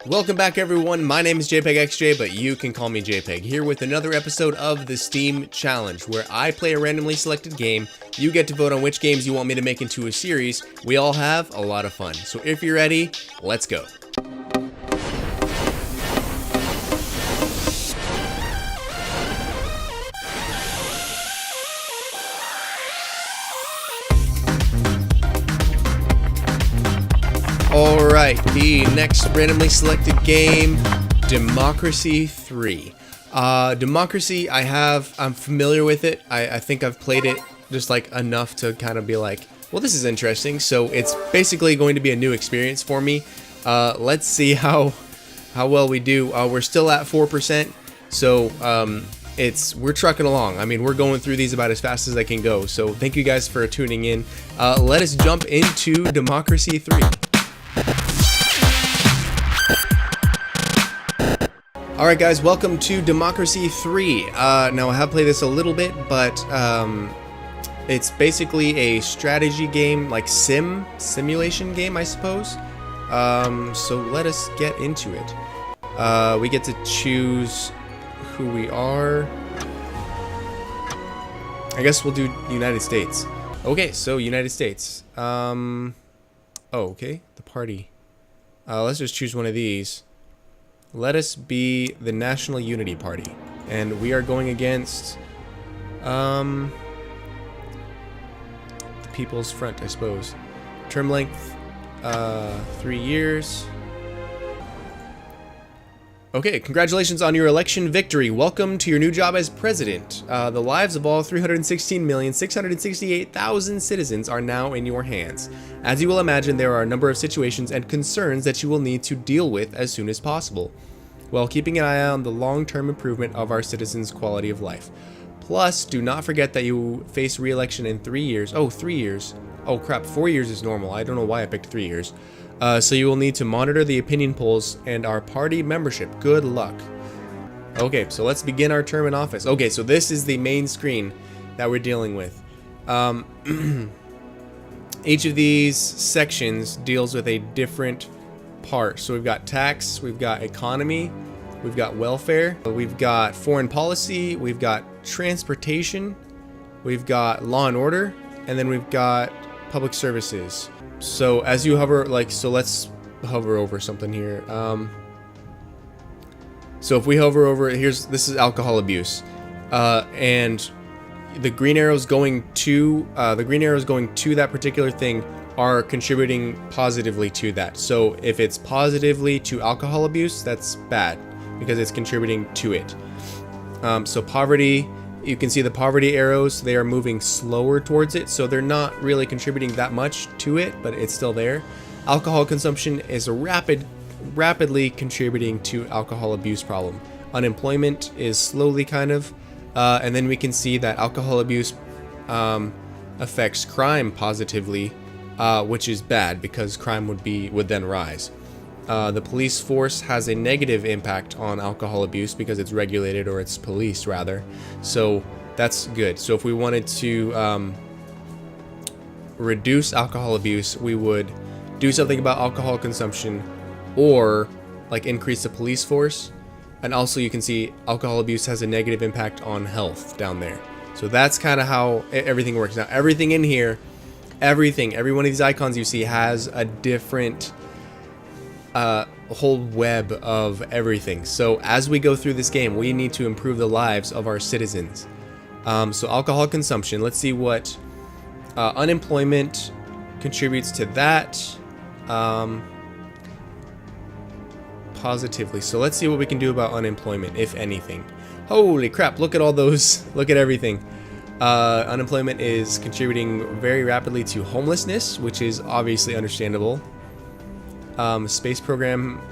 Welcome back everyone, my name is JPEG but you can call me JPEG, here with another episode of the Steam Challenge, where I play a randomly selected game, you get to vote on which games you want me to make into a series, we all have a lot of fun. So if you're ready, let's go. Alright, the next randomly selected game, Democracy 3. Democracy, I'm familiar with it. I think I've played it just like enough to kind of be like, well, this is interesting. So it's basically going to be a new experience for me. Let's see how well we do. We're still at 4%, so we're trucking along. I mean, we're going through these about as fast as I can go. So thank you guys for tuning in. Let us jump into Democracy 3. Alright guys, welcome to Democracy 3. Now I have played this a little bit, but it's basically a strategy game, like simulation game, I suppose. So let us get into it. We get to choose who we are. I guess we'll do United States. Okay, so United States. Oh, okay, the party. Let's just choose one of these. Let us be the National Unity Party, and we are going against the People's Front, I suppose. Term length 3 years. Okay, congratulations on your election victory. Welcome to your new job as president. The lives of all 316,668,000 citizens are now in your hands. As you will imagine, there are a number of situations and concerns that you will need to deal with as soon as possible, while keeping an eye on the long-term improvement of our citizens' quality of life. Plus, do not forget that you face re-election in 3 years. Oh, 3 years. Oh crap, 4 years is normal. I don't know why I picked 3 years. So you will need to monitor the opinion polls and our party membership. Good luck. Okay, so let's begin our term in office. Okay, so this is the main screen that we're dealing with. Each of these sections deals with a different part. So we've got tax, we've got economy, we've got welfare, we've got foreign policy, we've got transportation, we've got law and order, and then we've got public services. So as you hover, so let's hover over something here. So if we hover over, this is alcohol abuse, and the green arrows going to that particular thing are contributing positively to that. So if it's positively to alcohol abuse, that's bad because it's contributing to it. So poverty, you can see the poverty arrows, they are moving slower towards it, so they're not really contributing that much to it, but it's still there. Alcohol consumption is rapidly contributing to alcohol abuse problem. Unemployment is slowly kind of, and then we can see that alcohol abuse affects crime positively, which is bad because crime would then rise. The police force has a negative impact on alcohol abuse because it's regulated, or it's policed rather. So that's good. So if we wanted to reduce alcohol abuse, we would do something about alcohol consumption, or like increase the police force. And also you can see alcohol abuse has a negative impact on health down there. So that's kind of how everything works. Now everything in here, every one of these icons you see has a different whole web of everything. So as we go through this game, we need to improve the lives of our citizens. So alcohol consumption, let's see what unemployment contributes to that positively. So let's see what we can do about unemployment, if anything. Holy crap, look at all those, look at everything. Unemployment is contributing very rapidly to homelessness, which is obviously understandable. Space program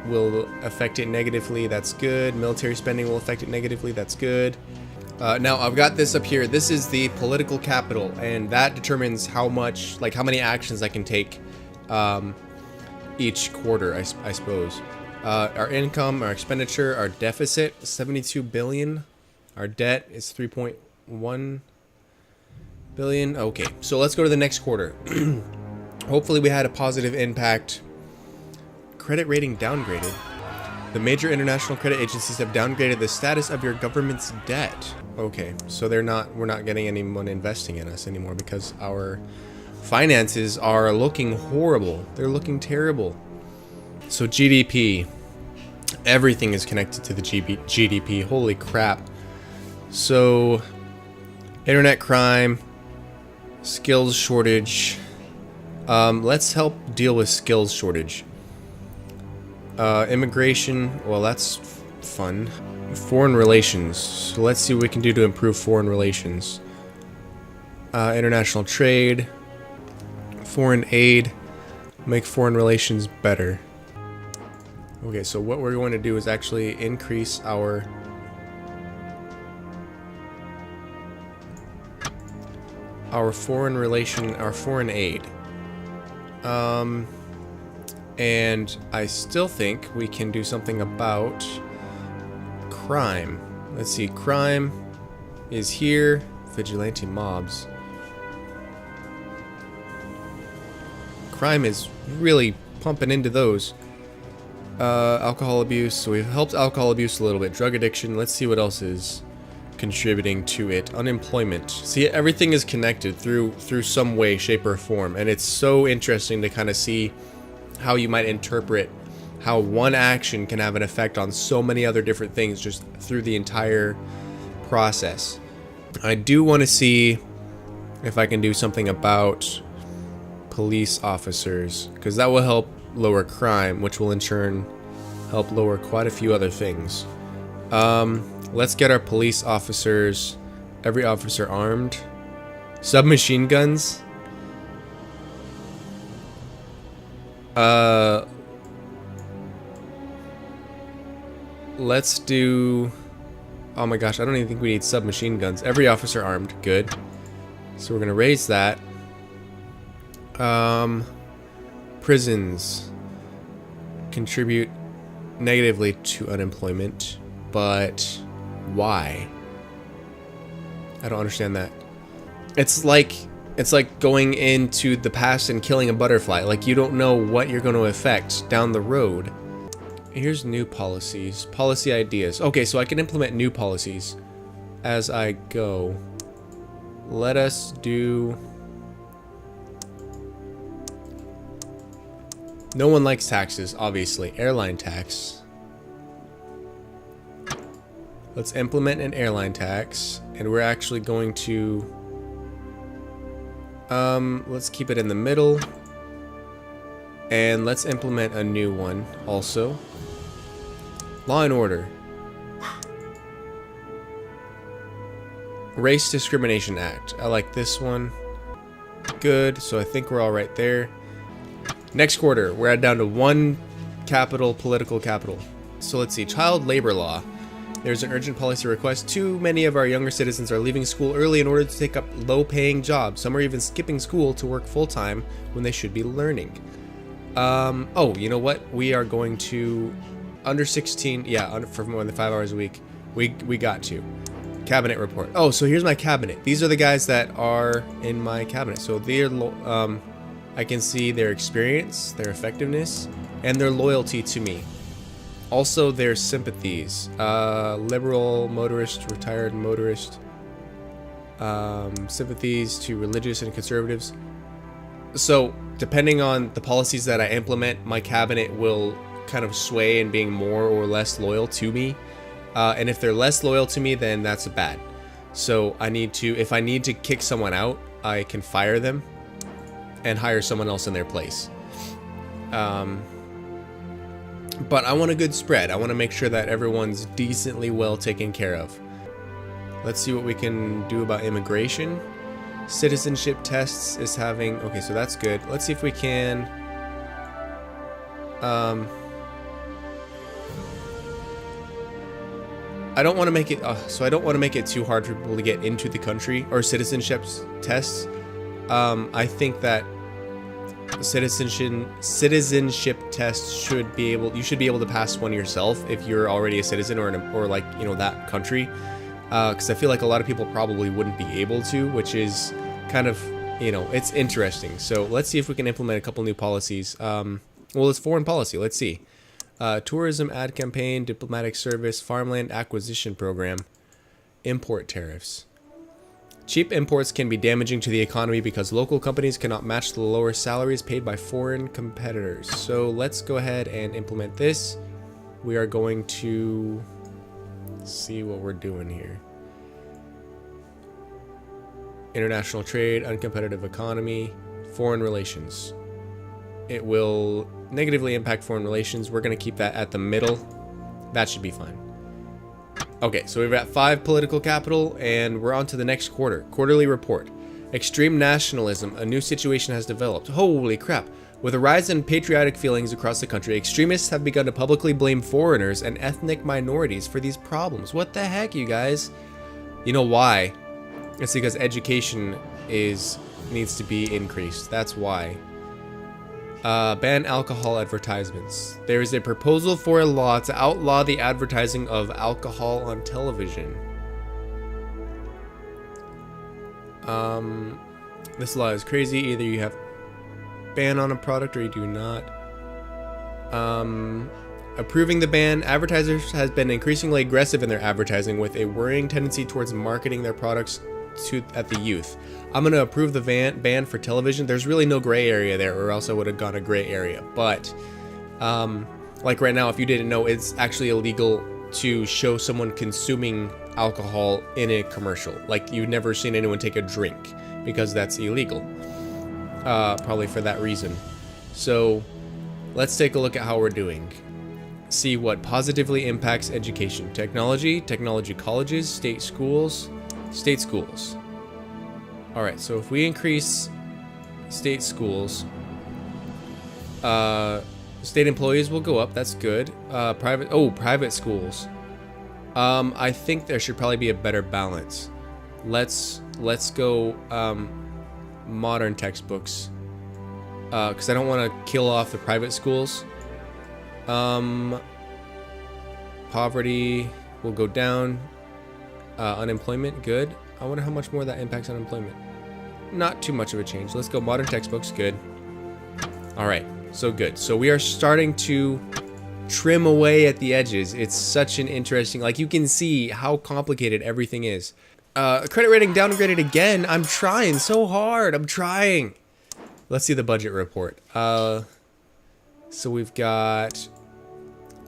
will affect it negatively, that's good. Military spending will affect it negatively, that's good. Now I've got this up here. This is the political capital, and that determines how many actions I can take each quarter, I suppose. Our income, our expenditure, our deficit, 72 billion. Our debt is 3.1 billion. Okay, so let's go to the next quarter. Hopefully we had a positive impact Credit rating downgraded. The major international credit agencies have downgraded the status of your government's debt. Okay, so we're not getting anyone investing in us anymore because our finances are looking horrible. They're looking terrible. So GDP, everything is connected to the GDP. Holy crap. So internet crime, skills shortage. Let's help deal with skills shortage. Immigration, well, that's fun. Foreign relations. So let's see what we can do to improve foreign relations. International trade, foreign aid, make foreign relations better. Okay, so what we're going to do is actually increase our foreign aid. And I still think we can do something about crime. Let's see, crime is here. Vigilante mobs. Crime is really pumping into those. Alcohol abuse, so we've helped alcohol abuse a little bit. Drug addiction, let's see what else is contributing to it. Unemployment. See, everything is connected through some way, shape, or form, and it's so interesting to kind of see how you might interpret how one action can have an effect on so many other different things just through the entire process. I do want to see if I can do something about police officers, because that will help lower crime, which will in turn help lower quite a few other things. Let's get our police officers, every officer armed. Submachine guns. Let's do... Oh my gosh, I don't even think we need submachine guns. Every officer armed, good. So we're gonna raise that. Prisons contribute negatively to unemployment, but why? I don't understand that. It's like going into the past and killing a butterfly. Like, you don't know what you're going to affect down the road. Here's new policies, policy ideas. Okay, so I can implement new policies as I go. Let us do... No one likes taxes, obviously. Airline tax. Let's implement an airline tax, and we're actually going to... let's keep it in the middle. And let's implement a new one also. Law and order. Race Discrimination Act. I like this one. Good, so I think we're all right there. Next quarter, we're down to one political capital. So let's see, child labor law. There's an urgent policy request. Too many of our younger citizens are leaving school early in order to take up low-paying jobs. Some are even skipping school to work full-time when they should be learning. Oh, you know what? We are going to... Under 16... Yeah, for more than 5 hours a week. We got to. Cabinet report. Oh, so here's my cabinet. These are the guys that are in my cabinet. So they're... I can see their experience, their effectiveness, and their loyalty to me. Also, their sympathies. Liberal, motorist, retired motorist. Sympathies to religious and conservatives. So, depending on the policies that I implement, my cabinet will kind of sway in being more or less loyal to me. And if they're less loyal to me, then that's bad. So, if I need to kick someone out, I can fire them and hire someone else in their place. But I want a good spread. I want to make sure that everyone's decently well taken care of. Let's see what we can do about immigration. Citizenship tests is having... Okay, so that's good. Let's see if we can... I don't want to make it... so I don't want to make it too hard for people to get into the country, or citizenship tests. I think that citizenship tests should be able... You should be able to pass one yourself if you're already a citizen or like, you know, that country. Because I feel like a lot of people probably wouldn't be able to, which is kind of, you know, it's interesting. So let's see if we can implement a couple new policies. Well, it's foreign policy. Let's see. Tourism ad campaign, diplomatic service, farmland acquisition program, import tariffs. Cheap imports can be damaging to the economy because local companies cannot match the lower salaries paid by foreign competitors. So let's go ahead and implement this. We are going to see what we're doing here. International trade, uncompetitive economy, foreign relations. It will negatively impact foreign relations. We're going to keep that at the middle. That should be fine. Okay, so we've got 5 political capital, and we're on to the next quarter. Quarterly report. Extreme nationalism. A new situation has developed. Holy crap. With a rise in patriotic feelings across the country, extremists have begun to publicly blame foreigners and ethnic minorities for these problems. What the heck, you guys? You know why? It's because education needs to be increased. That's why. Ban alcohol advertisements. There is a proposal for a law to outlaw the advertising of alcohol on television. This law is crazy. Either you have ban on a product or you do not. Approving the ban, advertisers has been increasingly aggressive in their advertising with a worrying tendency towards marketing their products at the youth. I'm going to approve the ban for television. There's really no gray area there, or else I would have gone a gray area. But like right now, if you didn't know, it's actually illegal to show someone consuming alcohol in a commercial. Like, you've never seen anyone take a drink because that's illegal. Probably for that reason. So let's take a look at how we're doing. See what positively impacts education. Technology colleges, state schools. Alright, so if we increase state schools, state employees will go up. That's good. Private schools. I think there should probably be a better balance. Let's go modern textbooks, because I don't want to kill off the private schools. Poverty will go down. Unemployment, good. I wonder how much more that impacts unemployment. Not too much of a change. Let's go modern textbooks, good. Alright, so good. So we are starting to trim away at the edges. It's such an interesting, like, you can see how complicated everything is. Credit rating downgraded again. I'm trying so hard. I'm trying. Let's see the budget report. So we've got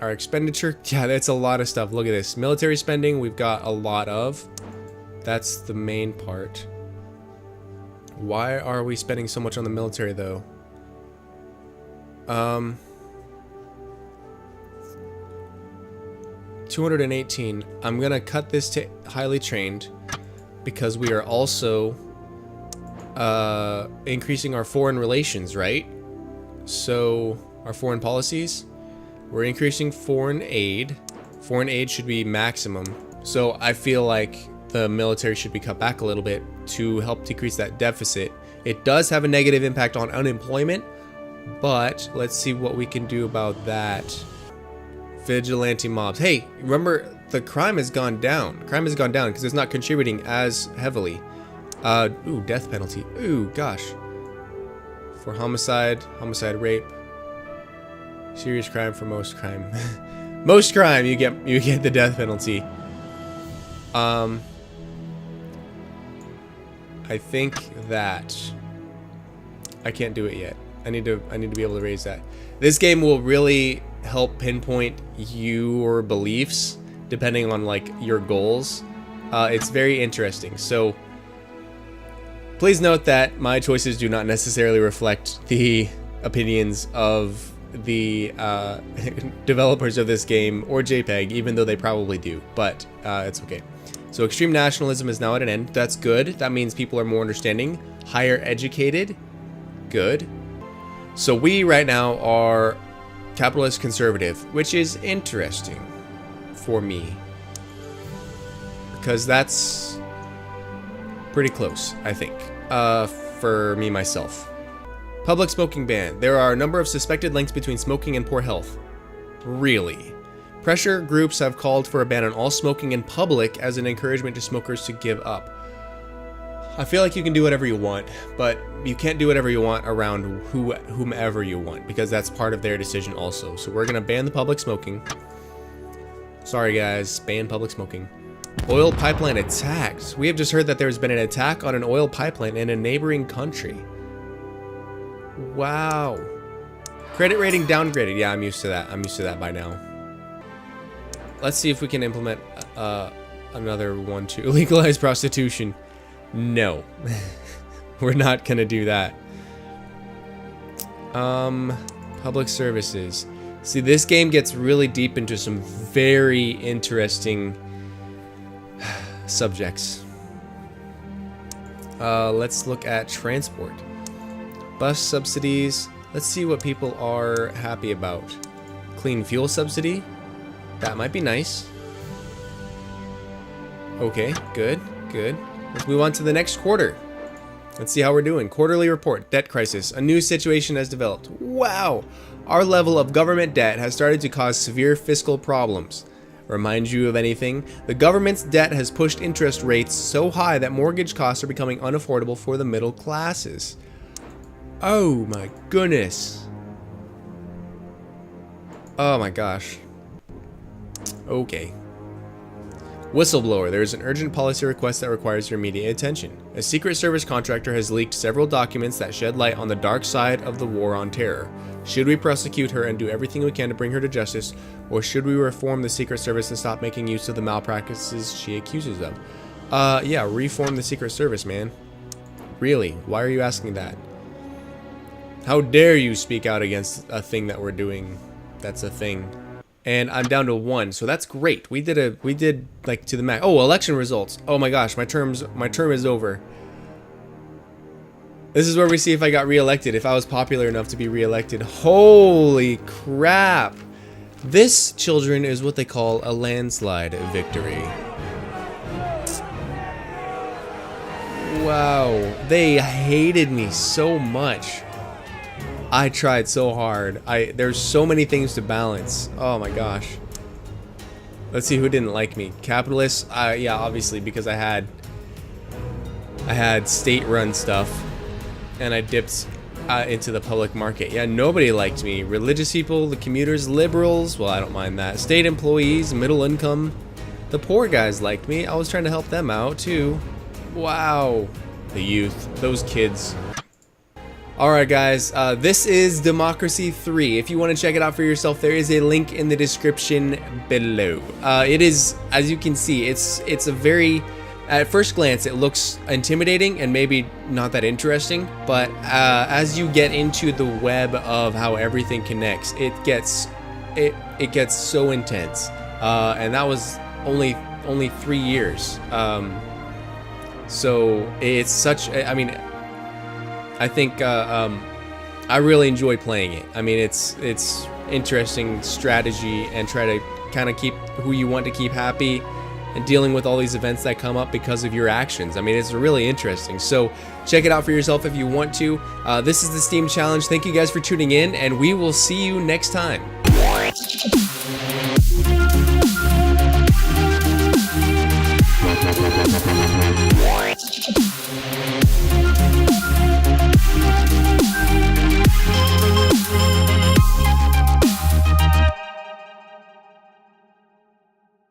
our expenditure. Yeah, that's a lot of stuff. Look at this. Military spending, we've got a lot of. That's the main part. Why are we spending so much on the military, though? 218. I'm gonna cut this to highly trained because we are also increasing our foreign relations, right? So our foreign policies, we're increasing foreign aid. Foreign aid should be maximum. So I feel like the military should be cut back a little bit to help decrease that deficit. It does have a negative impact on unemployment, but let's see what we can do about that. Vigilante mobs. Hey, remember, the crime has gone down. Crime has gone down because it's not contributing as heavily. Ooh, death penalty. Ooh, gosh. For homicide, rape. Serious crime for most crime. Most crime, you get the death penalty. I think that I can't do it yet. I need to be able to raise that. This game will really help pinpoint your beliefs depending on like your goals. It's very interesting. So please note that my choices do not necessarily reflect the opinions of the developers of this game or JPEG, even though they probably do, but it's okay. So extreme nationalism is now at an end. That's good. That means people are more understanding, higher educated. Good. So we right now are capitalist conservative, which is interesting for me because that's pretty close, I think, for me myself. Public smoking ban. There are a number of suspected links between smoking and poor health. Really? Pressure groups have called for a ban on all smoking in public as an encouragement to smokers to give up. I feel like you can do whatever you want, but you can't do whatever you want around whomever you want, because that's part of their decision also. So we're gonna ban the public smoking. Sorry guys, ban public smoking. Oil pipeline attacked. We have just heard that there's been an attack on an oil pipeline in a neighboring country. Wow. Credit rating downgraded. Yeah, I'm used to that. I'm used to that by now. Let's see if we can implement another one too. Legalize prostitution. No. We're not gonna do that. Public services. See, this game gets really deep into some very interesting subjects. Let's look at transport. Bus subsidies. Let's see what people are happy about. Clean fuel subsidy. That might be nice. Okay, good, good. Let's move on to the next quarter. Let's see how we're doing. Quarterly report. Debt crisis. A new situation has developed. Wow! Our level of government debt has started to cause severe fiscal problems. Remind you of anything? The government's debt has pushed interest rates so high that mortgage costs are becoming unaffordable for the middle classes. Oh my goodness. Oh my gosh. Okay. Whistleblower. There is an urgent policy request that requires your immediate attention. A Secret Service contractor has leaked several documents that shed light on the dark side of the war on terror. Should we prosecute her and do everything we can to bring her to justice, or should we reform the Secret Service and stop making use of the malpractices she accuses of? Yeah, reform the Secret Service, man. Really? Why are you asking that? How dare you speak out against a thing that we're doing? That's a thing. And I'm down to 1, so that's great. We did like to the max. Oh, election results. Oh my gosh, my term is over. This is where we see if I got reelected, if I was popular enough to be reelected. Holy crap. This, children, is what they call a landslide victory. Wow, they hated me so much. I tried so hard. There's so many things to balance. Oh my gosh. Let's see who didn't like me. Capitalists, yeah, obviously, because I had state-run stuff, and I dipped into the public market. Yeah, nobody liked me. Religious people, the commuters, liberals, well, I don't mind that. State employees, middle income. The poor guys liked me. I was trying to help them out, too. Wow. The youth, those kids. Alright guys, this is Democracy 3. If you want to check it out for yourself, there is a link in the description below. It is, as you can see, it's a very, at first glance, it looks intimidating and maybe not that interesting, but as you get into the web of how everything connects, it gets so intense. And that was only 3 years. So it's such, I mean, I think I really enjoy playing it. I mean, it's interesting strategy and try to kind of keep who you want to keep happy and dealing with all these events that come up because of your actions. I mean, it's really interesting. So check it out for yourself if you want to. This is the Steam Challenge. Thank you guys for tuning in, and we will see you next time.